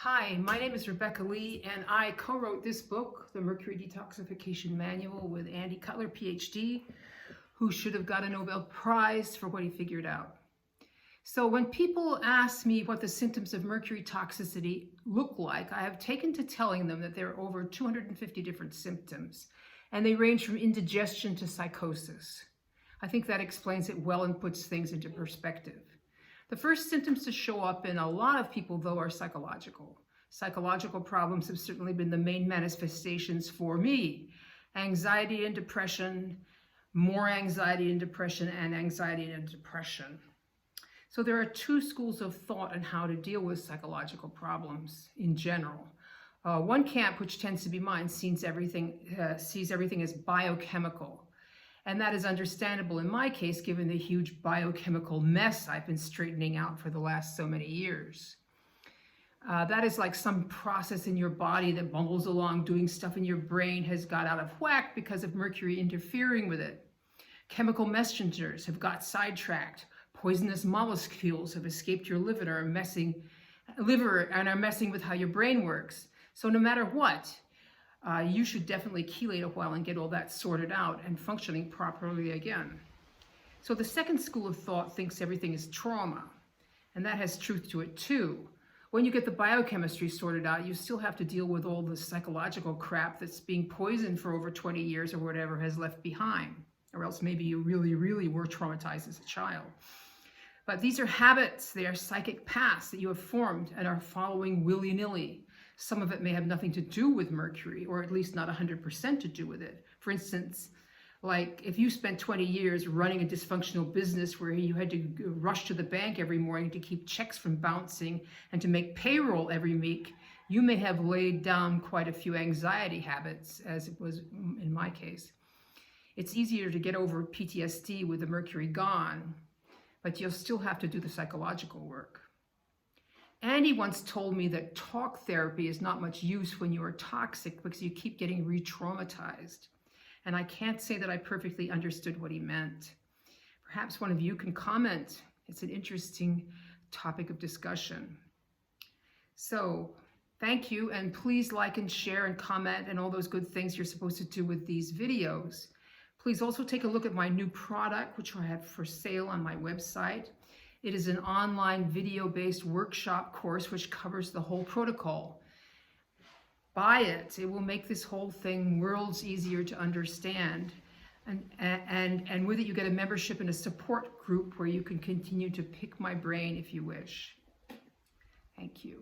Hi, my name is Rebecca Lee, and I co-wrote this book, The Mercury Detoxification Manual, with Andy Cutler, PhD, who should have got a Nobel Prize for what he figured out. So when people ask me what the symptoms of mercury toxicity look like, I have taken to telling them that there are over 250 different symptoms, and they range from indigestion to psychosis. I think that explains it well and puts things into perspective. The first symptoms to show up in a lot of people, though, are psychological. Psychological problems have certainly been the main manifestations for me. Anxiety and depression, more anxiety and depression, and anxiety and depression. So there are two schools of thought on how to deal with psychological problems in general. One camp, which tends to be mine, sees everything as biochemical. And that is understandable in my case, given the huge biochemical mess I've been straightening out for the last so many years. That is like some process in your body that bumbles along, doing stuff in your brain has got out of whack because of mercury interfering with it. Chemical messengers have got sidetracked. Poisonous molecules have escaped your liver and are messing with how your brain works. So no matter what, you should definitely chelate a while and get all that sorted out and functioning properly again. So the second school of thought thinks everything is trauma, and that has truth to it too. When you get the biochemistry sorted out, you still have to deal with all the psychological crap that's being poisoned for over 20 years or whatever has left behind, or else maybe you really were traumatized as a child. But these are habits, they are psychic paths that you have formed and are following willy-nilly. Some of it may have nothing to do with mercury, or at least not 100% to do with it. For instance, like if you spent 20 years running a dysfunctional business where you had to rush to the bank every morning to keep checks from bouncing and to make payroll every week, you may have laid down quite a few anxiety habits, as it was in my case. It's easier to get over PTSD with the mercury gone, but you'll still have to do the psychological work. Andy once told me that talk therapy is not much use when you are toxic because you keep getting re-traumatized. And I can't say that I perfectly understood what he meant. Perhaps one of you can comment. It's an interesting topic of discussion. So thank you, and please like and share and comment and all those good things you're supposed to do with these videos. Please also take a look at my new product, which I have for sale on my website. It is an online video-based workshop course which covers the whole protocol. Buy it. It will make this whole thing worlds easier to understand. And with it, you get a membership in a support group where you can continue to pick my brain if you wish. Thank you.